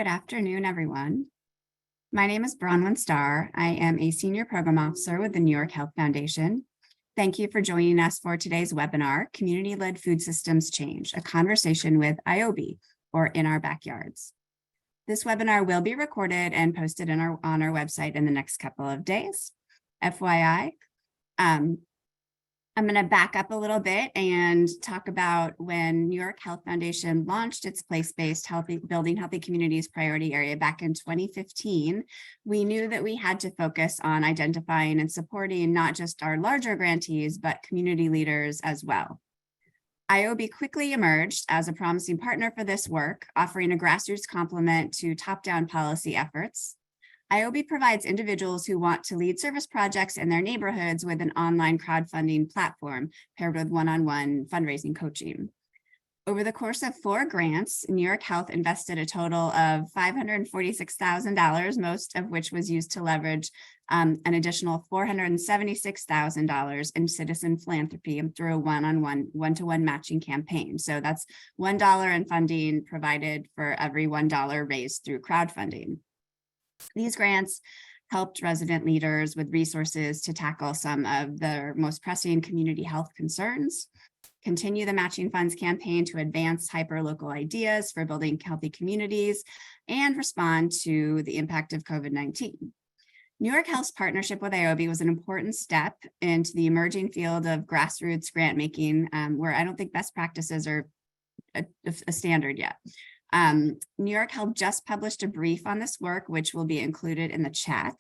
Good afternoon, everyone. My name is Bronwyn Starr. I am a Senior Program Officer with the NYHealth Foundation. Thank you for joining us for today's webinar, Community-Led Food Systems Change, a conversation with ioby, or In Our Backyards. This webinar will be recorded and posted on our website in the next couple of days. FYI, I'm going to back up a little bit and talk about when NYHealth Foundation launched its place-based building healthy communities priority area back in 2015. We knew that we had to focus on identifying and supporting not just our larger grantees, but community leaders as well. ioby quickly emerged as a promising partner for this work, offering a grassroots complement to top-down policy efforts. ioby provides individuals who want to lead service projects in their neighborhoods with an online crowdfunding platform paired with one-on-one fundraising coaching. Over the course of 4 grants, NYHealth invested a total of $546,000, most of which was used to leverage an additional $476,000 in citizen philanthropy through a one-to-one matching campaign. So that's $1 in funding provided for every $1 raised through crowdfunding. These grants helped resident leaders with resources to tackle some of their most pressing community health concerns, continue the Matching Funds campaign to advance hyperlocal ideas for building healthy communities, and respond to the impact of COVID-19. NYHealth's partnership with ioby was an important step into the emerging field of grassroots grant making, where I don't think best practices are a standard yet. NYHealth just published a brief on this work, which will be included in the chat.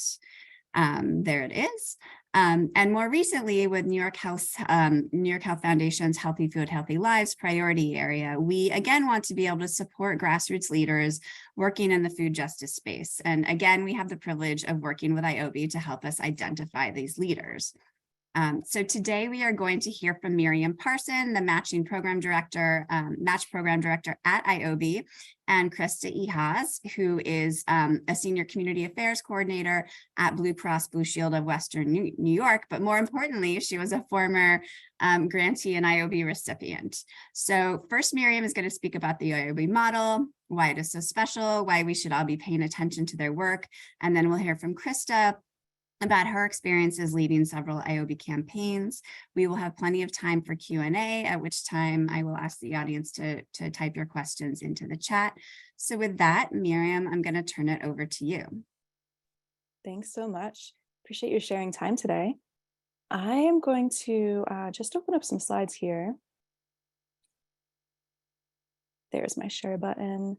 There it is. And more recently, with NYHealth Foundation's Healthy Food, Healthy Lives priority area, we again want to be able to support grassroots leaders working in the food justice space. And again, we have the privilege of working with ioby to help us identify these leaders. So today we are going to hear from Miriam Parson, the match program director at ioby, and Krista Ehasz, who is a senior community affairs coordinator at Blue Cross Blue Shield of Western New York. But more importantly, she was a former grantee and ioby recipient. So first, Miriam is going to speak about the ioby model, why it is so special, why we should all be paying attention to their work. And then we'll hear from Krista about her experiences leading several ioby campaigns. We will have plenty of time for Q&A, at which time I will ask the audience to type your questions into the chat. So with that, Miriam, I'm going to turn it over to you. Thanks so much. Appreciate you sharing time today. I am going to just open up some slides here. There's my share button.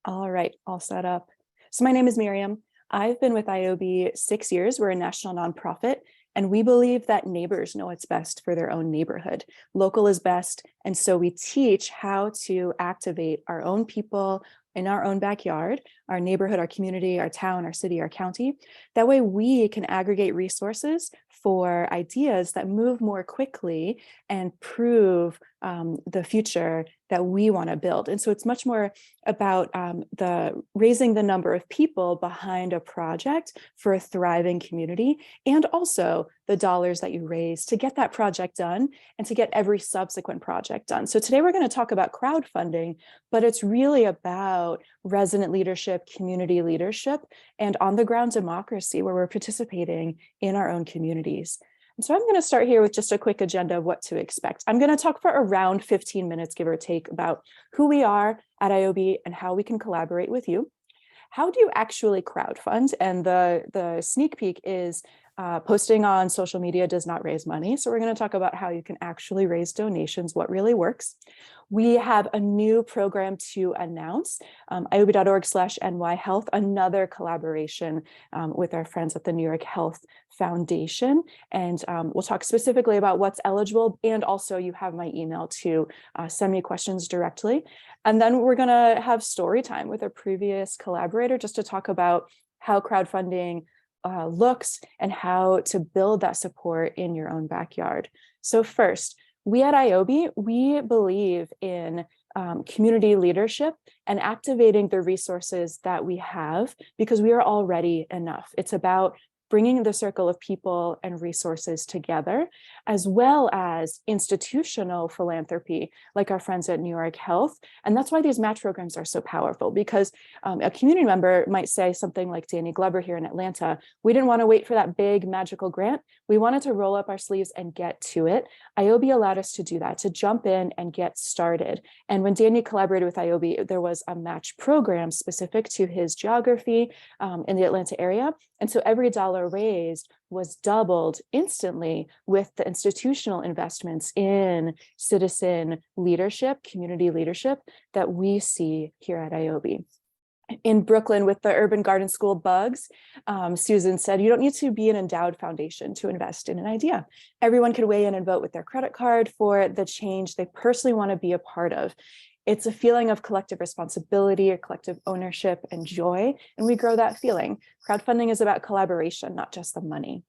All right, all set up. So my name is Miriam. I've been with ioby 6 years. We're a national nonprofit, and we believe that neighbors know what's best for their own neighborhood. Local is best, and so we teach how to activate our own people in our own backyard, our neighborhood, our community, our town, our city, our county. That way we can aggregate resources for ideas that move more quickly and prove the future that we want to build. And so it's much more about raising the number of people behind a project for a thriving community, and also the dollars that you raise to get that project done and to get every subsequent project done. So today we're going to talk about crowdfunding, but it's really about resident leadership, community leadership, and on-the-ground democracy where we're participating in our own communities. And so I'm going to start here with just a quick agenda of what to expect. I'm going to talk for around 15 minutes, give or take, about who we are at ioby and how we can collaborate with you. How do you actually crowdfund? And the sneak peek is posting on social media does not raise money. So we're going to talk about how you can actually raise donations, what really works. We have a new program to announce, ioby.org/NYHealth, another collaboration with our friends at the NYHealth Foundation. And we'll talk specifically about what's eligible. And also you have my email to send me questions directly. And then we're going to have story time with a previous collaborator just to talk about how crowdfunding looks and how to build that support in your own backyard. So first, we at ioby, we believe in community leadership and activating the resources that we have because we are already enough. It's about bringing the circle of people and resources together, as well as institutional philanthropy, like our friends at NYHealth. And that's why these match programs are so powerful, because a community member might say something like Danny Glover here in Atlanta, we didn't want to wait for that big magical grant. We wanted to roll up our sleeves and get to it. ioby allowed us to do that, to jump in and get started. And when Danny collaborated with ioby, there was a match program specific to his geography in the Atlanta area. And so every dollar raised was doubled instantly with the institutional investments in citizen leadership, community leadership that we see here at ioby. In Brooklyn with the Urban Garden School bugs, Susan said, you don't need to be an endowed foundation to invest in an idea. Everyone can weigh in and vote with their credit card for the change they personally want to be a part of. It's a feeling of collective responsibility or collective ownership and joy, and we grow that feeling. Crowdfunding is about collaboration, not just the money.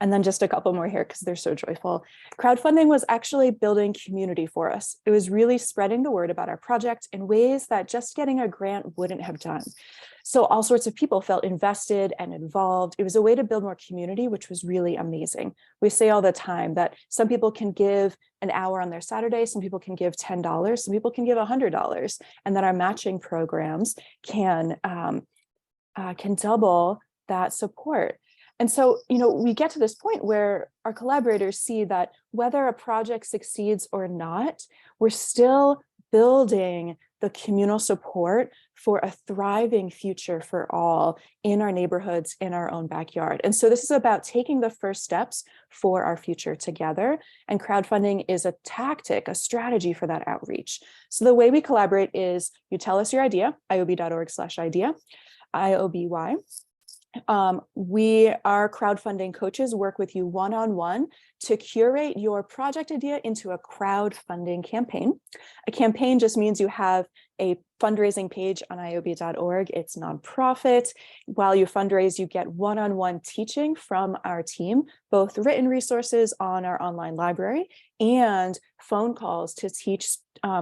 And then just a couple more here because they're so joyful. Crowdfunding was actually building community for us. It was really spreading the word about our project in ways that just getting a grant wouldn't have done. So all sorts of people felt invested and involved. It was a way to build more community, which was really amazing. We say all the time that some people can give an hour on their Saturday, some people can give $10, some people can give $100, and that our matching programs can double that support. And so, we get to this point where our collaborators see that whether a project succeeds or not, we're still building the communal support for a thriving future for all in our neighborhoods, in our own backyard. And so this is about taking the first steps for our future together. And crowdfunding is a tactic, a strategy for that outreach. So the way we collaborate is you tell us your idea, ioby.org/idea, IOBY. Our crowdfunding coaches work with you one-on-one to curate your project idea into a crowdfunding campaign. A campaign just means you have a fundraising page on ioby.org. It's nonprofit. While you fundraise, you get one-on-one teaching from our team, both written resources on our online library and phone calls to teach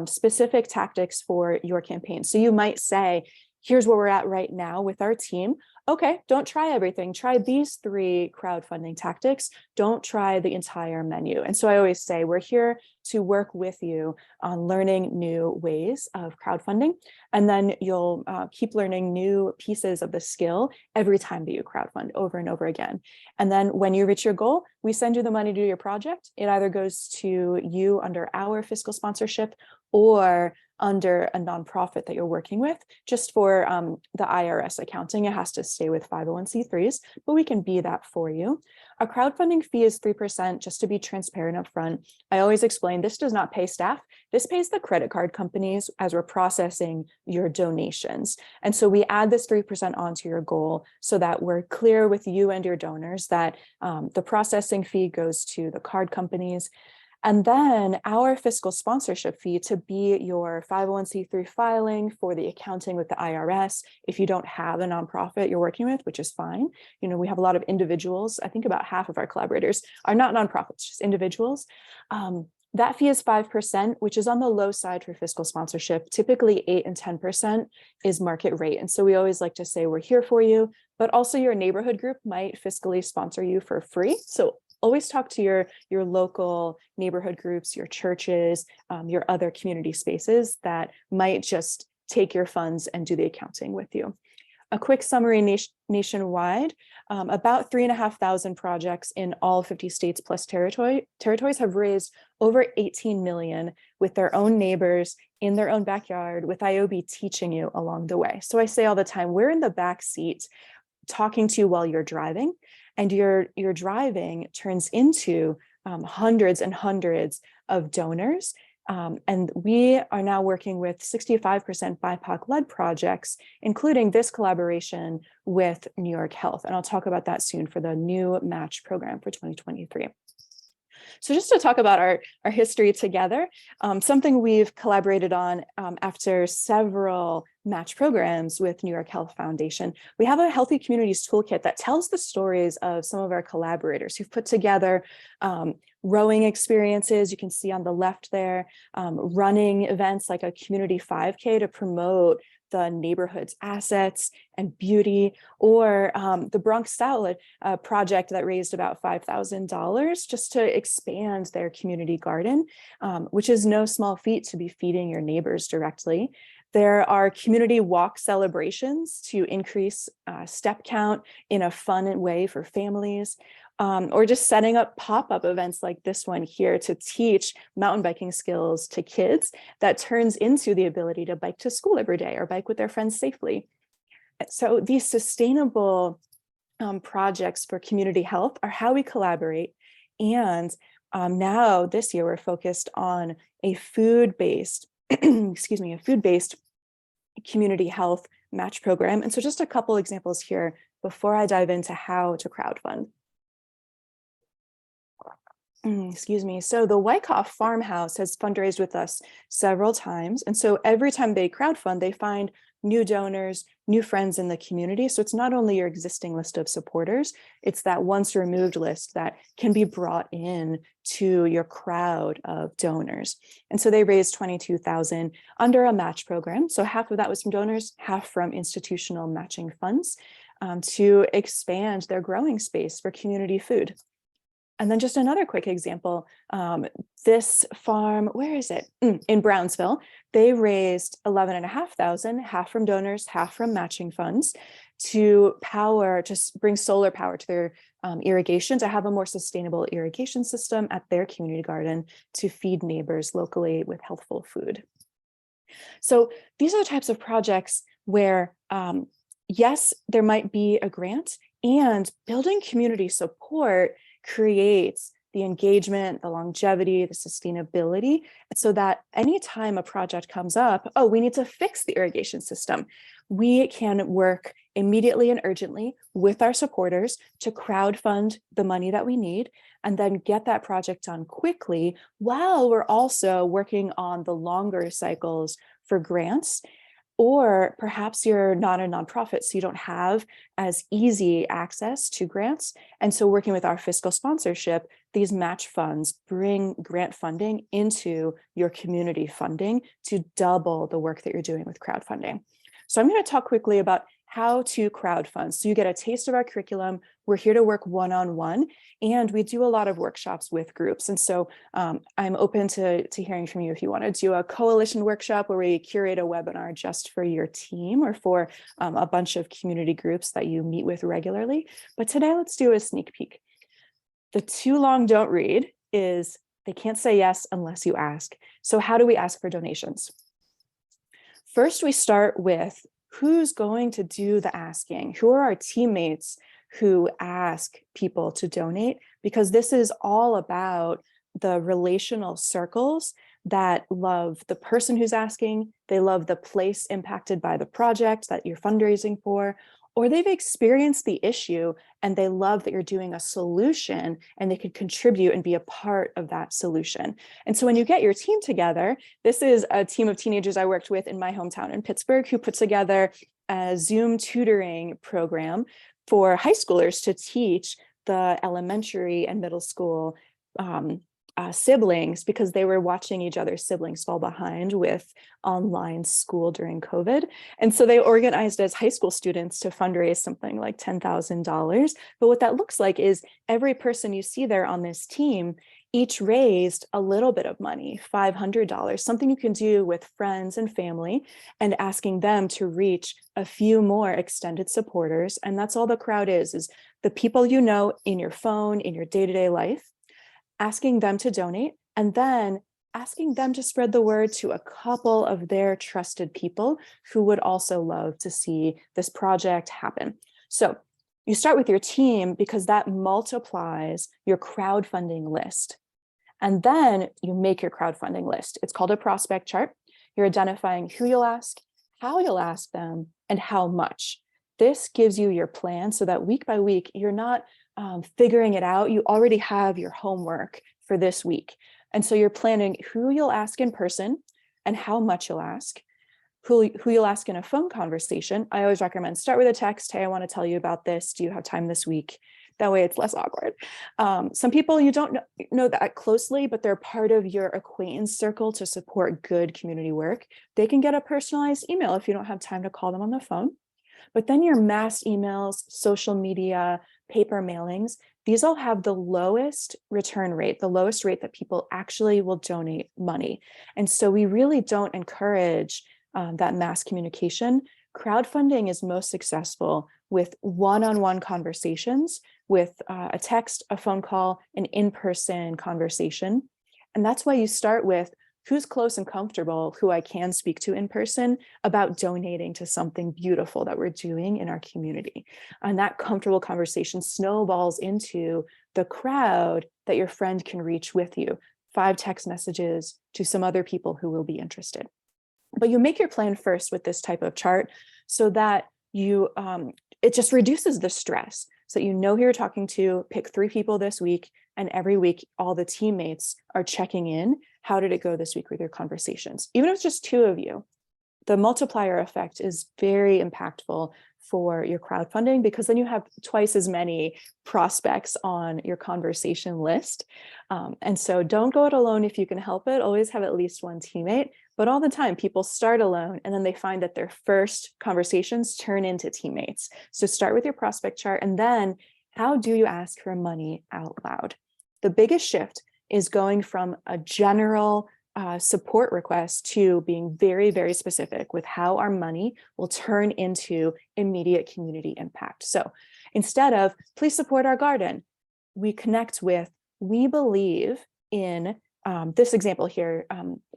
specific tactics for your campaign. So you might say, here's where we're at right now with our team. Okay, don't try everything. Try these 3 crowdfunding tactics. Don't try the entire menu. And so I always say we're here to work with you on learning new ways of crowdfunding. And then you'll keep learning new pieces of the skill every time that you crowdfund over and over again. And then when you reach your goal, we send you the money to do your project. It either goes to you under our fiscal sponsorship or under a nonprofit that you're working with. Just for the IRS accounting, it has to stay with 501c3s, but we can be that for you. A crowdfunding fee is 3%, just to be transparent up front. I always explain this does not pay staff. This pays the credit card companies as we're processing your donations. And so we add this 3% onto your goal so that we're clear with you and your donors that the processing fee goes to the card companies. And then our fiscal sponsorship fee to be your 501c3 filing for the accounting with the IRS. If you don't have a nonprofit you're working with, which is fine. We have a lot of individuals. I think about half of our collaborators are not nonprofits, just individuals. That fee is 5%, which is on the low side for fiscal sponsorship. Typically 8 and 10% is market rate. And so we always like to say we're here for you, but also your neighborhood group might fiscally sponsor you for free. So always talk to your local neighborhood groups, your churches, your other community spaces that might just take your funds and do the accounting with you. A quick summary nationwide, about 3,500 projects in all 50 states plus territories have raised over 18 million with their own neighbors in their own backyard with ioby teaching you along the way. So I say all the time, we're in the back seat talking to you while you're driving, and your driving turns into hundreds and hundreds of donors. And we are now working with 65% BIPOC-led projects, including this collaboration with NYHealth. And I'll talk about that soon for the new match program for 2023. So just to talk about our history together, something we've collaborated on after several match programs with NYHealth Foundation, we have a Healthy Communities Toolkit that tells the stories of some of our collaborators who've put together rowing experiences. You can see on the left there, running events like a community 5K to promote the neighborhood's assets and beauty, or the Bronx Salad project that raised about $5,000 just to expand their community garden, which is no small feat to be feeding your neighbors directly. There are community walk celebrations to increase step count in a fun way for families, or just setting up pop-up events like this one here to teach mountain biking skills to kids that turns into the ability to bike to school every day or bike with their friends safely. So these sustainable projects for community health are how we collaborate. And now this year we're focused on a food-based, excuse me, a food-based community health match program. And so just a couple examples here before I dive into how to crowdfund. Excuse me. So the Wyckoff Farmhouse has fundraised with us several times. And so every time they crowdfund, they find new donors, new friends in the community. So it's not only your existing list of supporters, it's that once removed list that can be brought in to your crowd of donors. And so they raised $22,000 under a match program. So half of that was from donors, half from institutional matching funds to expand their growing space for community food. And then just another quick example, this farm, where is it? In Brownsville, they raised $11,500, half from donors, half from matching funds to bring solar power to their irrigation, to have a more sustainable irrigation system at their community garden to feed neighbors locally with healthful food. So these are the types of projects where, yes, there might be a grant, and building community support creates the engagement, the longevity, the sustainability, so that anytime a project comes up, oh, we need to fix the irrigation system, we can work immediately and urgently with our supporters to crowdfund the money that we need, and then get that project done quickly while we're also working on the longer cycles for grants. Or perhaps you're not a nonprofit, so you don't have as easy access to grants. And so working with our fiscal sponsorship, these match funds bring grant funding into your community funding to double the work that you're doing with crowdfunding. So I'm going to talk quickly about how to crowdfund. So you get a taste of our curriculum. We're here to work one-on-one, and we do a lot of workshops with groups. And so I'm open to hearing from you if you want to do a coalition workshop where we curate a webinar just for your team or for a bunch of community groups that you meet with regularly. But today, let's do a sneak peek. The too long don't read is they can't say yes unless you ask. So how do we ask for donations? First, we start with who's going to do the asking? Who are our teammates who ask people to donate? Because this is all about the relational circles that love the person who's asking, they love the place impacted by the project that you're fundraising for, or they've experienced the issue and they love that you're doing a solution and they could contribute and be a part of that solution. And so when you get your team together, this is a team of teenagers I worked with in my hometown in Pittsburgh who put together a Zoom tutoring program for high schoolers to teach the elementary and middle school siblings, because they were watching each other's siblings fall behind with online school during COVID. And so they organized as high school students to fundraise something like $10,000. But what that looks like is every person you see there on this team each raised a little bit of money, $500, something you can do with friends and family, and asking them to reach a few more extended supporters. And that's all the crowd is the people you know in your phone, in your day-to-day life, asking them to donate, and then asking them to spread the word to a couple of their trusted people who would also love to see this project happen. So you start with your team because that multiplies your crowdfunding list. And then you make your crowdfunding list. It's called a prospect chart. You're identifying who you'll ask, how you'll ask them, and how much. This gives you your plan so that week by week, you're not figuring it out. You already have your homework for this week. And so you're planning who you'll ask in person and how much you'll ask, who you'll ask in a phone conversation. I always recommend start with a text. Hey, I want to tell you about this. Do you have time this week? That way it's less awkward. Some people you don't know that closely, but they're part of your acquaintance circle to support good community work. They can get a personalized email if you don't have time to call them on the phone. But then your mass emails, social media, paper mailings, these all have the lowest return rate, the lowest rate that people actually will donate money. And so we really don't encourage that mass communication. Crowdfunding is most successful with one-on-one conversations, with a text, a phone call, an in-person conversation. And that's why you start with who's close and comfortable, who I can speak to in person about donating to something beautiful that we're doing in our community. And that comfortable conversation snowballs into the crowd that your friend can reach with you, 5 text messages to some other people who will be interested. But you make your plan first with this type of chart so that you it just reduces the stress. So that you know who you're talking to, pick 3 people this week, and every week all the teammates are checking in. How did it go this week with your conversations? Even if it's just 2 of you, the multiplier effect is very impactful for your crowdfunding, because then you have twice as many prospects on your conversation list. And so don't go it alone if you can help it. Always have at least 1 teammate. But all the time, people start alone and then they find that their first conversations turn into teammates. So start with your prospect chart, and then how do you ask for money out loud? The biggest shift is going from a general support request to being very, very specific with how our money will turn into immediate community impact. So instead of, please support our garden, we connect with, we believe in, this example here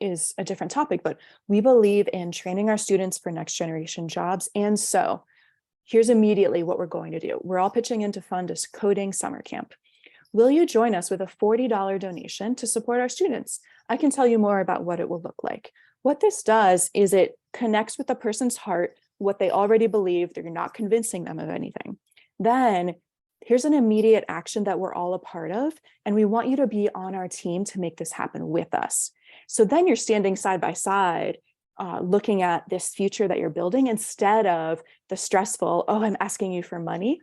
is a different topic, but we believe in training our students for next generation jobs. And so here's immediately what we're going to do. We're all pitching in to fund a coding summer camp. Will you join us with a $40 donation to support our students? I can tell you more about what it will look like. What this does is it connects with the person's heart, what they already believe. They're not convincing them of anything. Then here's an immediate action that we're all a part of, and we want you to be on our team to make this happen with us. So then you're standing side by side, looking at this future that you're building instead of the stressful, oh, I'm asking you for money.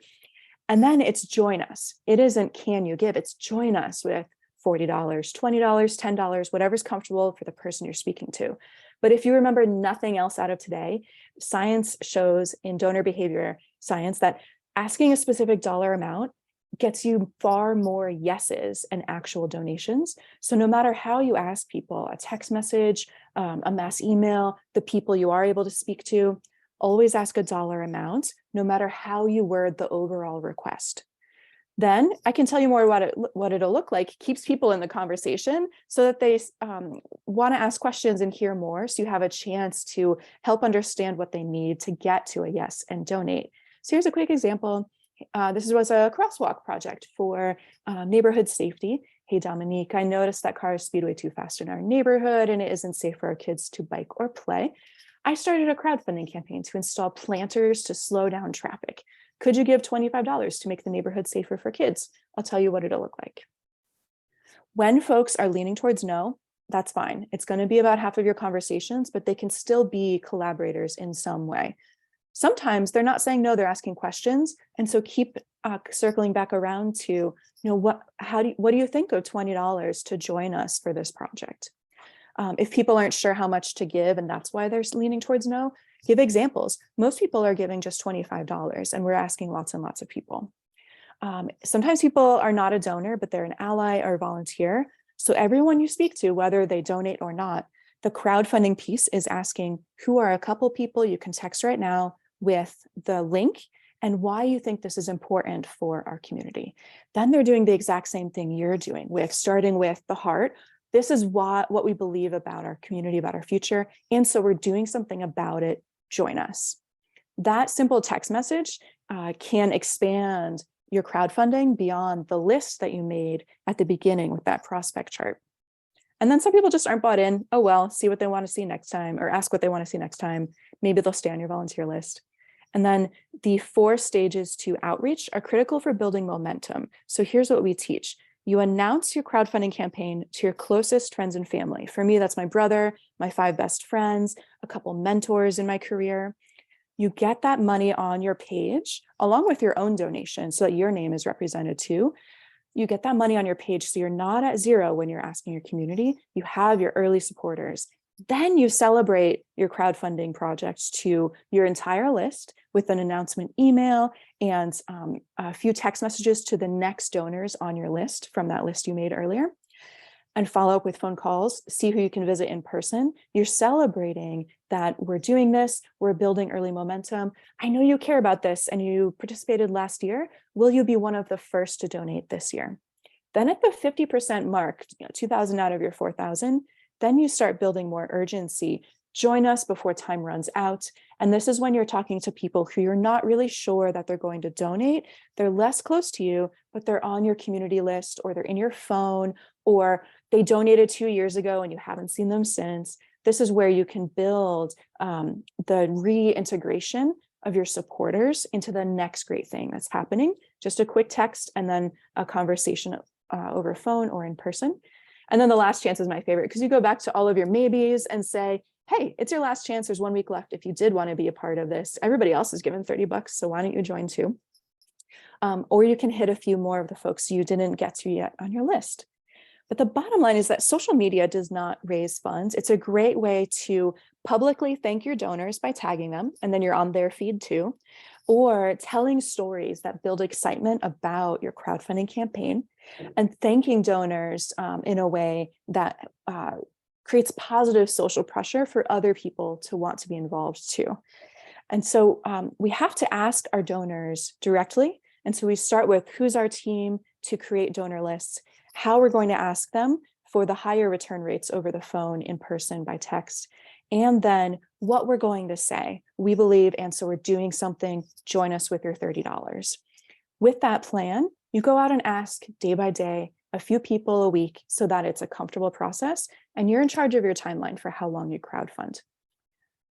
And then it's join us. It isn't can you give, it's join us with $40, $20, $10, whatever's comfortable for the person you're speaking to. But if you remember nothing else out of today, science shows in donor behavior science that asking a specific dollar amount gets you far more yeses and actual donations. So no matter how you ask people, a text message, a mass email, the people you are able to speak to, always ask a dollar amount, no matter how you word the overall request. Then I can tell you more about what it'll look like. Keeps people in the conversation so that they want to ask questions and hear more. So you have a chance to help understand what they need to get to a yes and donate. So here's a quick example. This was a crosswalk project for neighborhood safety. Hey, Dominique, I noticed that cars speed way too fast in our neighborhood and it isn't safe for our kids to bike or play. I started a crowdfunding campaign to install planters to slow down traffic. Could you give $25 to make the neighborhood safer for kids? I'll tell you what it'll look like. When folks are leaning towards no, that's fine. It's going to be about half of your conversations, but they can still be collaborators in some way. Sometimes they're not saying no, they're asking questions. And so keep circling back around to, what do you think of $20 to join us for this project? If people aren't sure how much to give and that's why they're leaning towards no, give examples. Most people are giving just $25 and we're asking lots and lots of people. Sometimes people are not a donor, but they're an ally or a volunteer. So everyone you speak to, whether they donate or not, the crowdfunding piece is asking who are a couple people you can text right now with the link and why you think this is important for our community. Then they're doing the exact same thing you're doing with starting with the heart. This is what we believe about our community, about our future. And so we're doing something about it. Join us. That simple text message can expand your crowdfunding beyond the list that you made at the beginning with that prospect chart. And then some people just aren't bought in. Oh, well, see what they want to see next time or ask what they want to see next time. Maybe they'll stay on your volunteer list. And then the 4 stages to outreach are critical for building momentum. So here's what we teach. You announce your crowdfunding campaign to your closest friends and family. For me, that's my brother, my 5 best friends, a couple mentors in my career. You get that money on your page along with your own donation so that your name is represented too. You get that money on your page so you're not at zero when you're asking your community. You have your early supporters. Then you celebrate your crowdfunding projects to your entire list with an announcement email and a few text messages to the next donors on your list from that list you made earlier, and follow up with phone calls, see who you can visit in person. You're celebrating that we're doing this, we're building early momentum. I know you care about this and you participated last year. Will you be one of the first to donate this year? Then at the 50% mark, 2,000 out of your 4,000, then you start building more urgency. Join us before time runs out. And this is when you're talking to people who you're not really sure that they're going to donate. They're less close to you, but they're on your community list, or they're in your phone, or they donated 2 years ago and you haven't seen them since. This is where you can build the reintegration of your supporters into the next great thing that's happening. Just a quick text and then a conversation over phone or in person. And then the last chance is my favorite, because you go back to all of your maybes and say, hey, it's your last chance. There's 1 week left. If you did want to be a part of this, everybody else is given $30, so why don't you join too? Or you can hit a few more of the folks you didn't get to yet on your list. But the bottom line is that social media does not raise funds. It's a great way to publicly thank your donors by tagging them, and then you're on their feed too, or telling stories that build excitement about your crowdfunding campaign, and thanking donors in a way that creates positive social pressure for other people to want to be involved too. And so we have to ask our donors directly. And so we start with who's our team to create donor lists, how we're going to ask them for the higher return rates over the phone, in person, by text, and then what we're going to say. We believe, and so we're doing something, join us with your $30. With that plan, you go out and ask day by day, a few people a week, so that it's a comfortable process and you're in charge of your timeline for how long you crowdfund.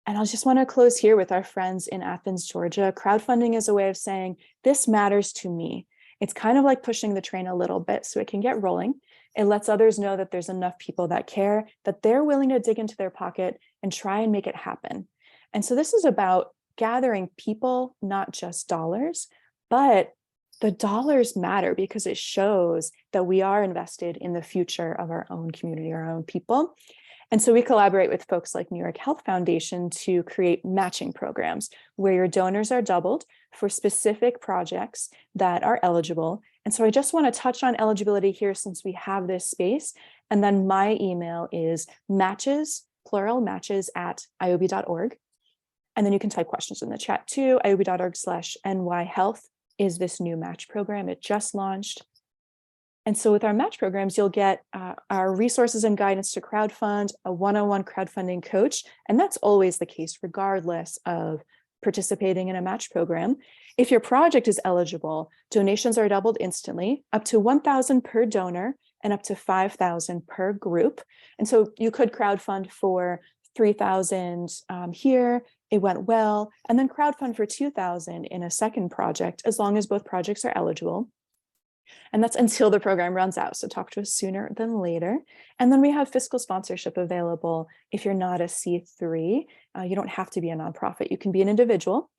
And I just want to close here with our friends in Athens, Georgia. Crowdfunding is a way of saying, this matters to me. It's kind of like pushing the train a little bit so it can get rolling. It lets others know that there's enough people that care, that they're willing to dig into their pocket and try and make it happen. And so this is about gathering people, not just dollars, but the dollars matter because it shows that we are invested in the future of our own community, our own people. And so we collaborate with folks like NYHealth Foundation to create matching programs where your donors are doubled for specific projects that are eligible. And so I just want to touch on eligibility here since we have this space. And then my email is matches, plural matches, at ioby.org. And then you can type questions in the chat too. ioby.org/NYHealth is this new match program. It just launched. And so with our match programs, you'll get our resources and guidance to crowdfund, a one-on-one crowdfunding coach. And that's always the case, regardless of participating in a match program. If your project is eligible, donations are doubled instantly, up to 1,000 per donor and up to 5,000 per group. And so you could crowdfund for 3,000 here, it went well, and then crowdfund for 2,000 in a second project, as long as both projects are eligible. And that's until the program runs out. So talk to us sooner than later. And then we have fiscal sponsorship available if you're not a C3. You don't have to be a nonprofit. You can be an individual.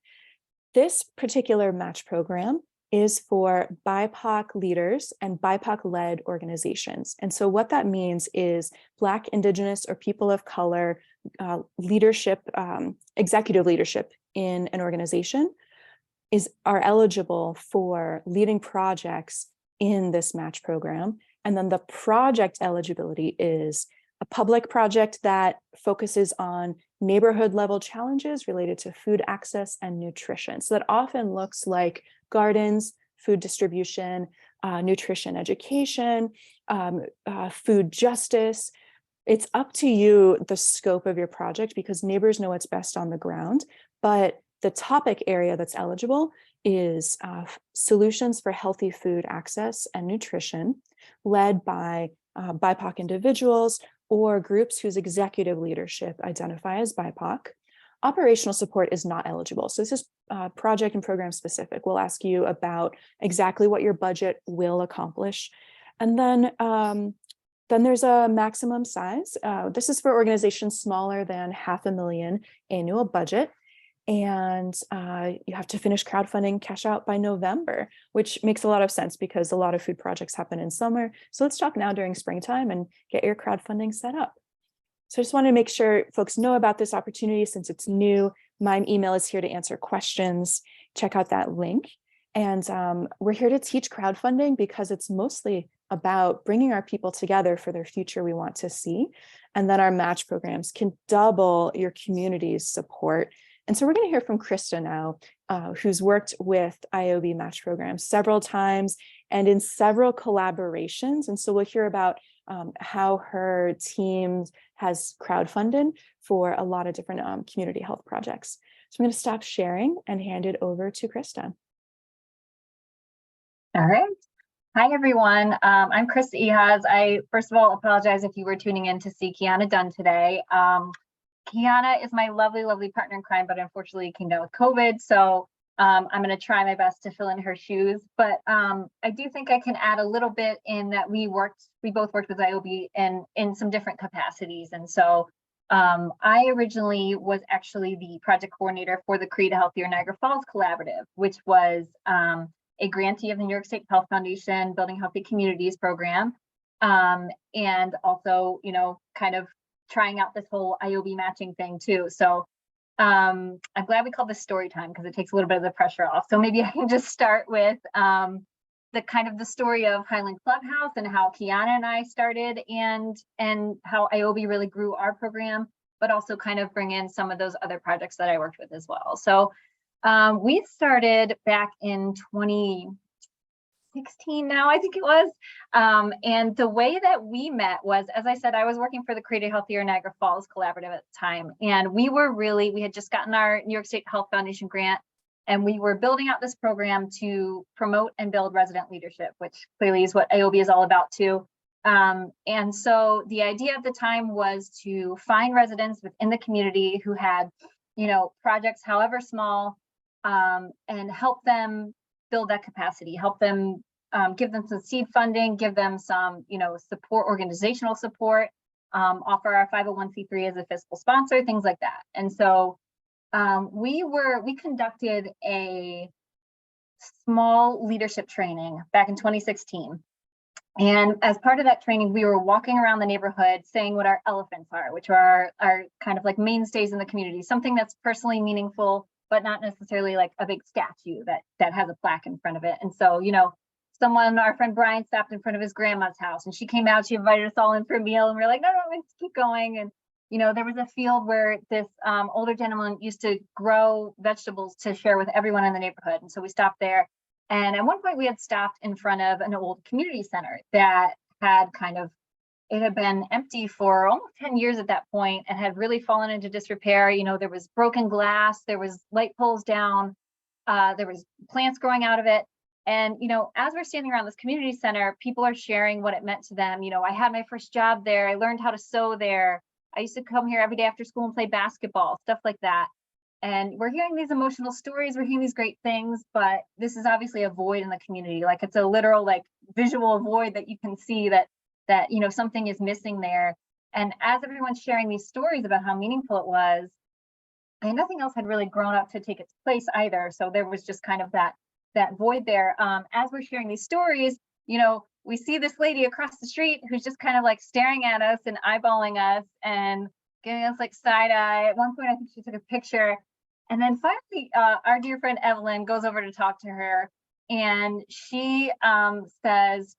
This particular match program is for BIPOC leaders and BIPOC-led organizations. And so what that means is Black, Indigenous, or people of color leadership, executive leadership in an organization are eligible for leading projects in this match program. And then the project eligibility is a public project that focuses on neighborhood level challenges related to food access and nutrition. So that often looks like gardens, food distribution, nutrition education, food justice. It's up to you, the scope of your project, because neighbors know what's best on the ground. But the topic area that's eligible is solutions for healthy food access and nutrition, led by BIPOC individuals or groups whose executive leadership identify as BIPOC. Operational support is not eligible. So this is project and program specific. We'll ask you about exactly what your budget will accomplish. And then there's a maximum size. This is for organizations smaller than $500,000 annual budget. And you have to finish crowdfunding cash out by November, which makes a lot of sense because a lot of food projects happen in summer. So let's talk now during springtime and get your crowdfunding set up. So I just want to make sure folks know about this opportunity since it's new. My email is here to answer questions. Check out that link. And we're here to teach crowdfunding because it's mostly about bringing our people together for their future we want to see. And then our match programs can double your community's support. And so we're going to hear from Krista now, who's worked with ioby match programs several times and in several collaborations. And so we'll hear about how her team has crowdfunded for a lot of different community health projects. So I'm going to stop sharing and hand it over to Krista. All right. Hi, everyone. I'm Krista Ehasz. I, first of all, apologize if you were tuning in to see Kiana Dunn today. Kiana is my lovely, lovely partner in crime, but unfortunately came down with COVID. So I'm going to try my best to fill in her shoes. But I do think I can add a little bit in that we both worked with ioby in some different capacities. And so I originally was actually the project coordinator for the Create a Healthier Niagara Falls Collaborative, which was a grantee of the New York State Health Foundation Building Healthy Communities program. And also, kind of trying out this whole ioby matching thing too. So I'm glad we called this story time because it takes a little bit of the pressure off. So maybe I can just start with the story of Highland Clubhouse and how Kiana and I started and how ioby really grew our program, but also kind of bring in some of those other projects that I worked with as well. So we started back in 2016 now, I think it was. And the way that we met was, as I said, I was working for the Create a Healthier Niagara Falls Collaborative at the time. And we had just gotten our New York State Health Foundation grant, and we were building out this program to promote and build resident leadership, which clearly is what ioby is all about too. And so the idea at the time was to find residents within the community who had, projects, however small, and help them build that capacity, help them give them some seed funding, give them some, support, organizational support, offer our 501c3 as a fiscal sponsor, things like that. And so we conducted a small leadership training back in 2016. And as part of that training, we were walking around the neighborhood saying what our elephants are, which are our kind of like mainstays in the community, something that's personally meaningful, but not necessarily like a big statue that has a plaque in front of it. And so, our friend Brian stopped in front of his grandma's house and she came out, she invited us all in for a meal and we're like, no, let's keep going. And, there was a field where this older gentleman used to grow vegetables to share with everyone in the neighborhood. And so we stopped there. And at one point we had stopped in front of an old community center that had it had been empty for almost 10 years at that point and had really fallen into disrepair. There was broken glass, there was light poles down, there was plants growing out of it. And, as we're standing around this community center, people are sharing what it meant to them. I had my first job there. I learned how to sew there. I used to come here every day after school and play basketball, stuff like that. And we're hearing these emotional stories, we're hearing these great things, but this is obviously a void in the community. Like it's a literal, visual void that you can see that something is missing there. And as everyone's sharing these stories about how meaningful it was, and nothing else had really grown up to take its place either. So there was just kind of that void there. As we're sharing these stories, we see this lady across the street who's just kind of staring at us and eyeballing us and giving us side eye. At one point, I think she took a picture. And then finally, our dear friend Evelyn goes over to talk to her. And she says,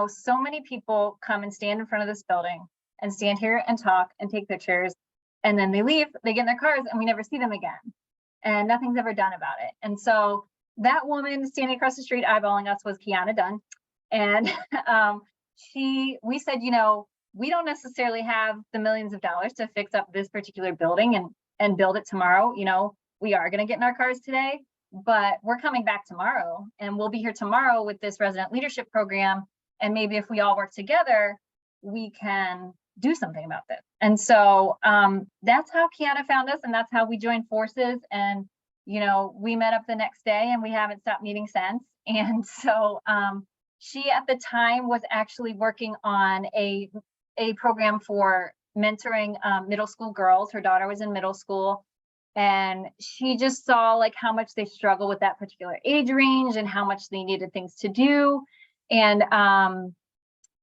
so many people come and stand in front of this building and stand here and talk and take pictures. And then they leave, they get in their cars and we never see them again. And nothing's ever done about it. And so that woman standing across the street eyeballing us was Kiana Dunn. And we said, we don't necessarily have the millions of dollars to fix up this particular building and build it tomorrow. We are going to get in our cars today, but we're coming back tomorrow and we'll be here tomorrow with this resident leadership program. And maybe if we all work together, we can do something about this. And so that's how Kiana found us and that's how we joined forces. And, we met up the next day and we haven't stopped meeting since. And so she at the time was actually working on a program for mentoring middle school girls. Her daughter was in middle school. And she just saw like how much they struggle with that particular age range and how much they needed things to do. And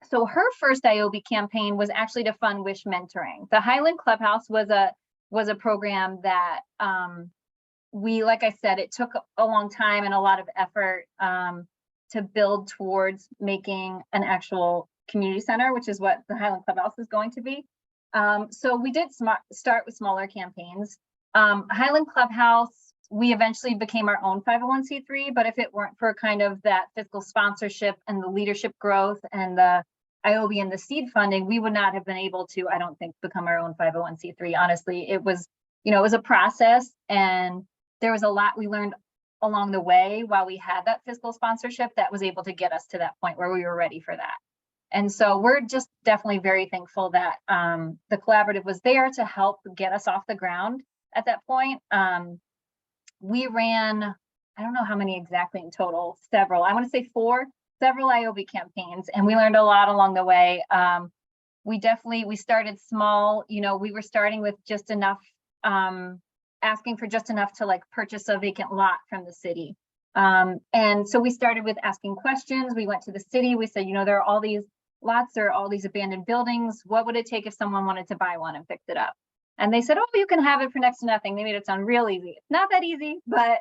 so her first ioby campaign was actually to fund Wish mentoring. The Highland Clubhouse was a program that like I said, it took a long time and a lot of effort to build towards making an actual community center, which is what the Highland Clubhouse is going to be. So we did start with smaller campaigns. Highland Clubhouse, we eventually became our own 501c3, but if it weren't for kind of that fiscal sponsorship and the leadership growth and the ioby and the seed funding, we would not have been able to, I don't think, become our own 501c3. Honestly, it was, it was a process, and there was a lot we learned along the way while we had that fiscal sponsorship that was able to get us to that point where we were ready for that. And so we're just definitely very thankful that the collaborative was there to help get us off the ground at that point. We ran, I don't know how many exactly in total, several, I want to say several ioby campaigns, and we learned a lot along the way. We started small, we were starting with just enough, asking for just enough to like purchase a vacant lot from the city. And so we started with asking questions. We went to the city, we said, there are all these lots, there are all these abandoned buildings. What would it take if someone wanted to buy one and fix it up? And they said, oh, you can have it for next to nothing. They made it sound real easy. It's not that easy, but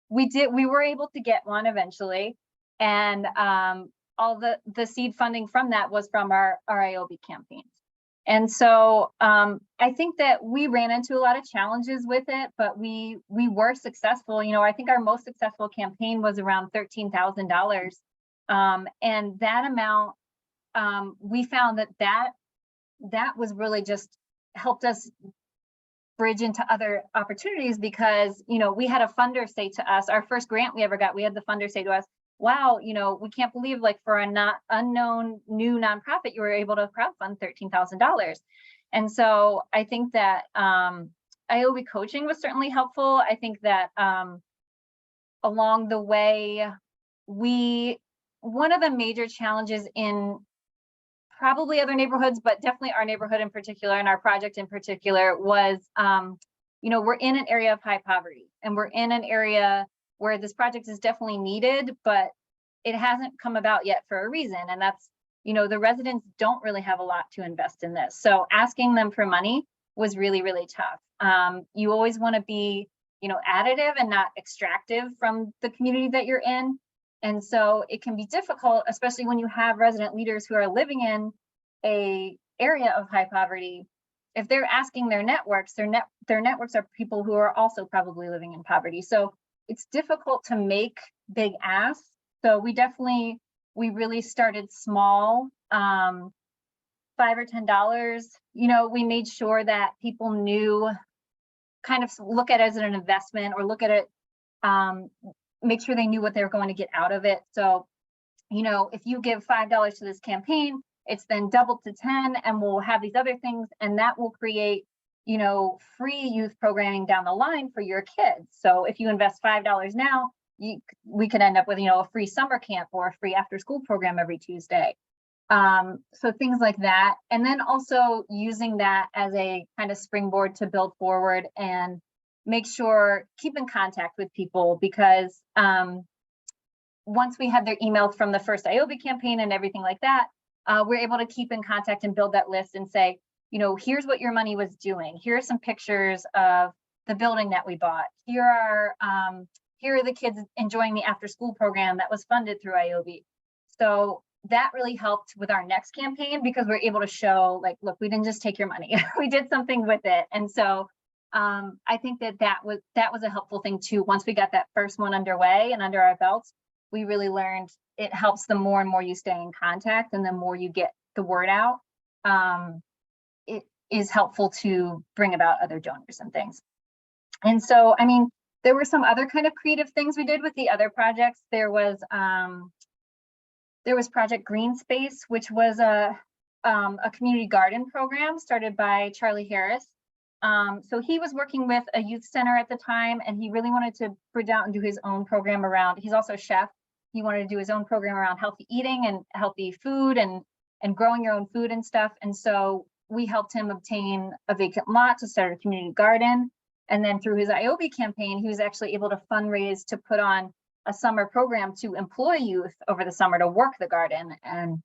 we were able to get one eventually. And all the seed funding from that was from our ioby campaigns. And so I think that we ran into a lot of challenges with it, but we were successful. I think our most successful campaign was around $13,000. And that amount, we found that was really just helped us bridge into other opportunities, because, we had a funder say to us, our first grant we ever got, we had the funder say to us, wow, we can't believe, like, for a not unknown new nonprofit, you were able to crowdfund $13,000. And so I think that ioby coaching was certainly helpful. I think that along the way, one of the major challenges in probably other neighborhoods, but definitely our neighborhood in particular and our project in particular was, we're in an area of high poverty, and we're in an area where this project is definitely needed, but it hasn't come about yet for a reason. And that's, the residents don't really have a lot to invest in this. So asking them for money was really, really tough. You always want to be, additive and not extractive from the community that you're in. And so it can be difficult, especially when you have resident leaders who are living in a area of high poverty. If they're asking their networks, their networks are people who are also probably living in poverty. So it's difficult to make big asks. So we really started small, $5 or $10. We made sure that people knew, kind of look at it as an investment, or look at it, make sure they knew what they were going to get out of it. So, if you give $5 to this campaign, it's then doubled to 10, and we'll have these other things, and that will create, free youth programming down the line for your kids. So if you invest $5 now, we could end up with, a free summer camp or a free after school program every Tuesday. So things like that. And then also using that as a kind of springboard to build forward and make sure, keep in contact with people, because once we had their emails from the first ioby campaign and everything like that, we're able to keep in contact and build that list and say, here's what your money was doing. Here are some pictures of the building that we bought. Here are the kids enjoying the after school program that was funded through ioby. So that really helped with our next campaign, because we're able to show, like, look, we didn't just take your money, we did something with it. And so I think that was a helpful thing too. Once we got that first one underway and under our belts, we really learned it helps the more and more you stay in contact and the more you get the word out. It is helpful to bring about other donors and things. And so, there were some other kind of creative things we did with the other projects. There was Project Green Space, which was a community garden program started by Charlie Harris. So he was working with a youth center at the time, and he really wanted to bridge out and do his own program around, he's also a chef. He wanted to do his own program around healthy eating and healthy food and growing your own food and stuff. And so we helped him obtain a vacant lot to start a community garden. And then through his ioby campaign, he was actually able to fundraise to put on a summer program to employ youth over the summer to work the garden. And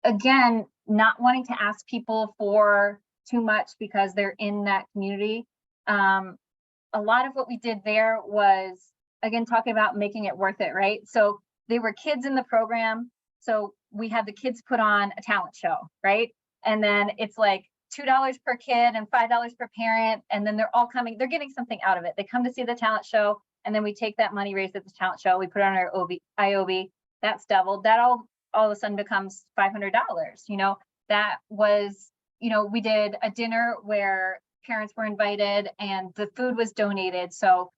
again, not wanting to ask people for too much because they're in that community. A lot of what we did there was, again, talking about making it worth it, right? So they were kids in the program. So we had the kids put on a talent show, right? And then it's like $2 per kid and $5 per parent. And then they're all coming, they're getting something out of it. They come to see the talent show. And then we take that money raised at the talent show, we put it on our ioby, that's doubled. That all of a sudden becomes $500. That was, we did a dinner where parents were invited and the food was donated. So,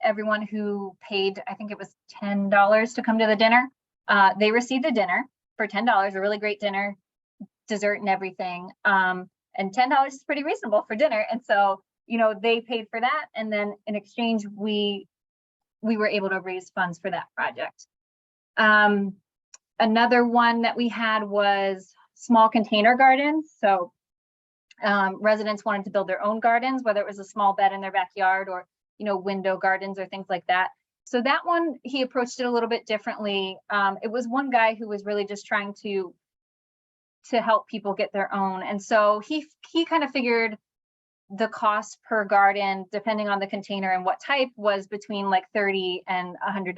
everyone who paid, I think it was $10 to come to the dinner, they received a dinner for $10, a really great dinner, dessert and everything. And $10 is pretty reasonable for dinner. And so, they paid for that. And then in exchange, we were able to raise funds for that project. Another one that we had was small container gardens. So residents wanted to build their own gardens, whether it was a small bed in their backyard or, window gardens or things like that. So that one, he approached it a little bit differently. It was one guy who was really just trying to help people get their own. And so he kind of figured the cost per garden, depending on the container and what type, was between like $30 and $100.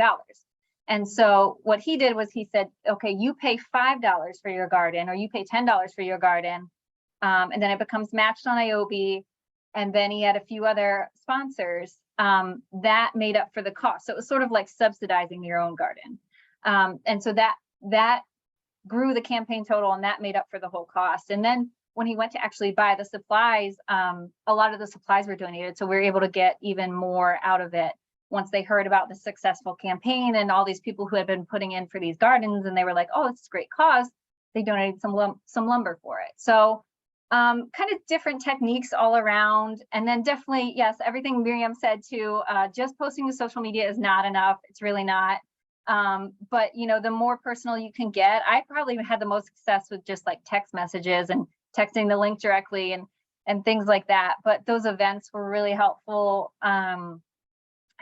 And so what he did was he said, okay, you pay $5 for your garden, or you pay $10 for your garden. And then it becomes matched on ioby. And then he had a few other sponsors that made up for the cost. So it was sort of like subsidizing your own garden. And so that grew the campaign total, and that made up for the whole cost. And then when he went to actually buy the supplies, a lot of the supplies were donated. So we were able to get even more out of it once they heard about the successful campaign and all these people who had been putting in for these gardens, and they were like, oh, it's a great cause. They donated some lumber for it. So kind of different techniques all around. And then definitely, yes, everything Miriam said too, just posting to social media is not enough. It's really not. But the more personal you can get, I probably had the most success with just like text messages and texting the link directly and things like that. But those events were really helpful,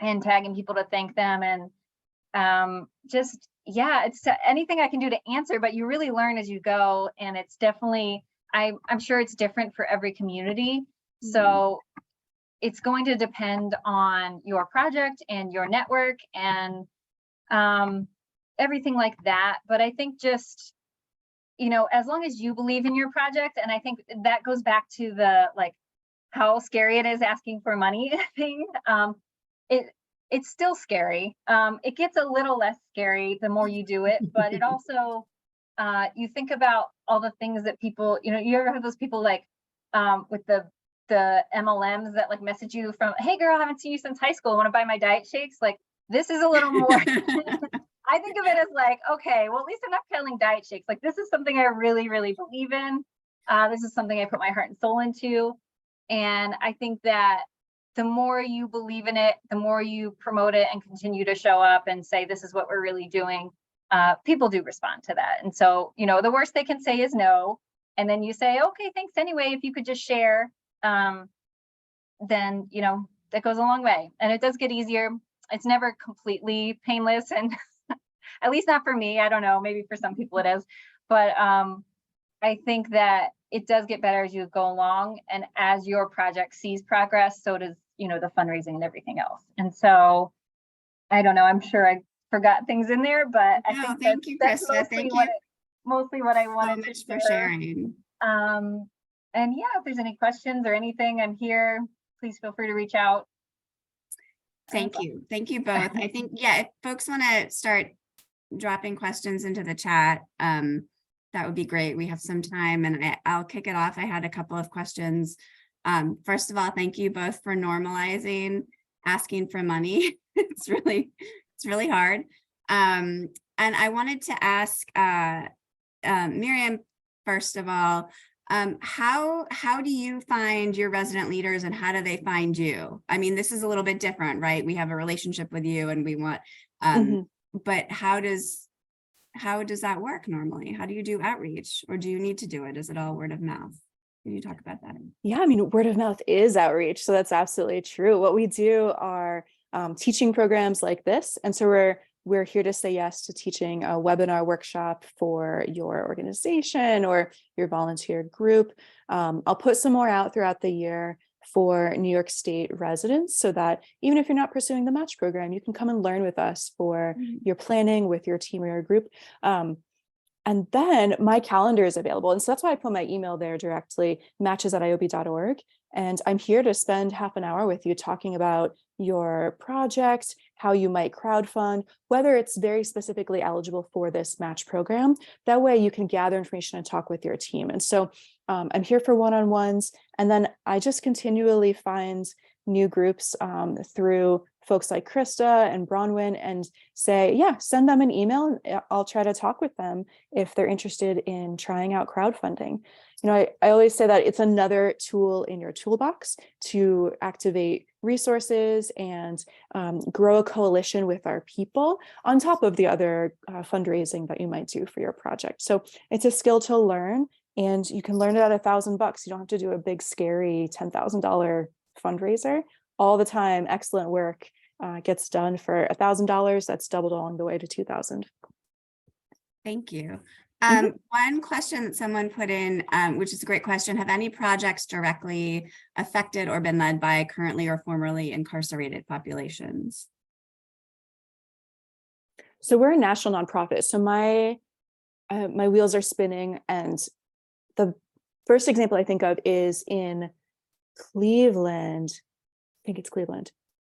and tagging people to thank them, and just, yeah, it's anything I can do to answer, but you really learn as you go. And it's definitely, I'm sure it's different for every community. Mm-hmm. So it's going to depend on your project and your network and everything like that. But I think just, as long as you believe in your project, and I think that goes back to the, like, how scary it is asking for money thing. It's still scary. It gets a little less scary the more you do it, but it also, you think about all the things that people, you ever have those people like with the MLMs that like message you from, hey girl, I haven't seen you since high school, want to buy my diet shakes? Like, this is a little more, I think of it as like, okay, well, at least I'm not peddling diet shakes. Like, this is something I really, really believe in. This is something I put my heart and soul into. And I think that the more you believe in it, the more you promote it and continue to show up and say, this is what we're really doing, people do respond to that. And so, the worst they can say is no. And then you say, okay, thanks anyway, if you could just share, then, that goes a long way. And it does get easier. It's never completely painless, and at least not for me. I don't know, maybe for some people it is, but I think that it does get better as you go along, and as your project sees progress, so does, the fundraising and everything else. And so, I don't know, I'm sure I forgot things in there, but I think thank you, Krista. Thank you. Mostly what I wanted so much for sharing. And yeah, if there's any questions or anything, I'm here. Please feel free to reach out. Thank you. Thank you both. I think, yeah, if folks want to start dropping questions into the chat, that would be great. We have some time, and I'll kick it off. I had a couple of questions. First of all, thank you both for normalizing asking for money. It's really hard. And I wanted to ask Miriam, first of all, how do you find your resident leaders, and how do they find you? I mean, this is a little bit different, right? We have a relationship with you, and we want, but how does that work normally? How do you do outreach, or do you need to do it? Is it all word of mouth? Can you talk about that? Yeah, I mean, word of mouth is outreach. So that's absolutely true. What we do are teaching programs like this. And so we're here to say yes to teaching a webinar workshop for your organization or your volunteer group. I'll put some more out throughout the year for New York State residents so that even if you're not pursuing the match program, you can come and learn with us for your planning with your team or your group. And then my calendar is available. And so that's why I put my email there directly, matches@ioby.org. And I'm here to spend half an hour with you talking about your project, how you might crowdfund, whether it's very specifically eligible for this match program. That way you can gather information and talk with your team. And so I'm here for one-on-ones. And then I just continually find new groups through folks like Krista and Bronwyn and say, yeah, send them an email. And I'll try to talk with them if they're interested in trying out crowdfunding. You know, I always say that it's another tool in your toolbox to activate resources and grow a coalition with our people on top of the other fundraising that you might do for your project. So it's a skill to learn, and you can learn it at $1,000. You don't have to do a big, scary $10,000 fundraiser. All the time, excellent work gets done for $1,000. That's doubled along the way to $2,000. Thank you. One question that someone put in, which is a great question: have any projects directly affected or been led by currently or formerly incarcerated populations? So we're a national nonprofit. So my wheels are spinning, and the first example I think of is in Cleveland. I think it's Cleveland.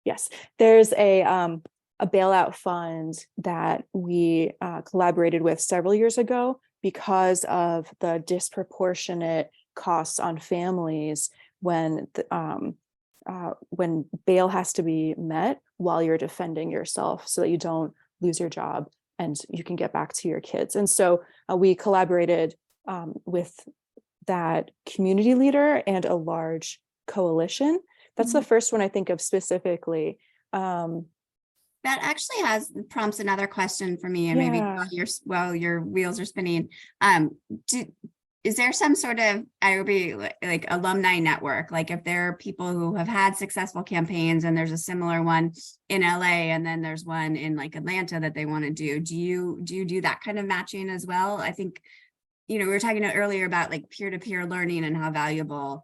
Yes, there's a bailout fund that we collaborated with several years ago because of the disproportionate costs on families when bail has to be met while you're defending yourself so that you don't lose your job and you can get back to your kids. And so we collaborated with that community leader and a large coalition. That's the first one I think of specifically. That actually prompts another question for me, and maybe while your wheels are spinning. Is there some sort of ioby like alumni network? Like if there are people who have had successful campaigns and there's a similar one in LA and then there's one in like Atlanta that they want to do you do that kind of matching as well? I think, you know, we were talking earlier about like peer-to-peer learning and how invaluable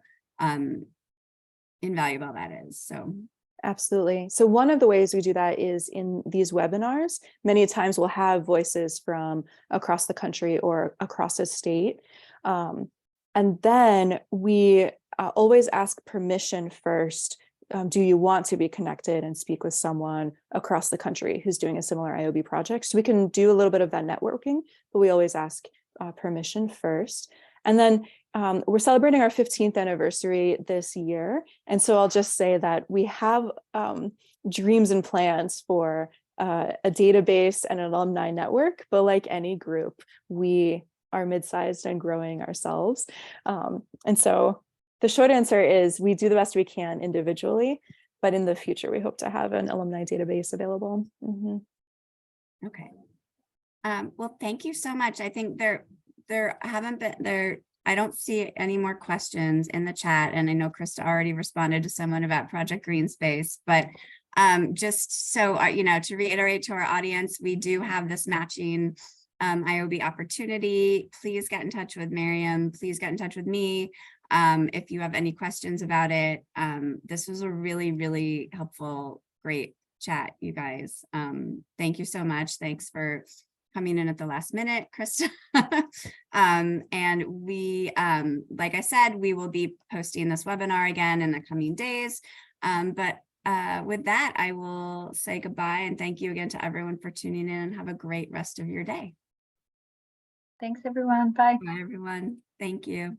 that is. So absolutely. So one of the ways we do that is in these webinars. Many times we'll have voices from across the country or across a state. And then we always ask permission first. Do you want to be connected and speak with someone across the country who's doing a similar ioby project? So we can do a little bit of that networking, but we always ask permission first. And then we're celebrating our 15th anniversary this year. And so I'll just say that we have dreams and plans for a database and an alumni network, but like any group, we are mid-sized and growing ourselves. And so the short answer is we do the best we can individually, but in the future, we hope to have an alumni database available. Okay. Well, thank you so much. I think I don't see any more questions in the chat. And I know Krista already responded to someone about Project Green Space, but just so, you know, to reiterate to our audience, we do have this matching ioby opportunity. Please get in touch with Miriam. Please get in touch with me if you have any questions about it. This was a really, really helpful, great chat, you guys. Thank you so much. Thanks for coming in at the last minute, Krista. And we, like I said, we will be posting this webinar again in the coming days. But with that, I will say goodbye and thank you again to everyone for tuning in, and have a great rest of your day. Thanks, everyone. Bye. Bye, everyone. Thank you.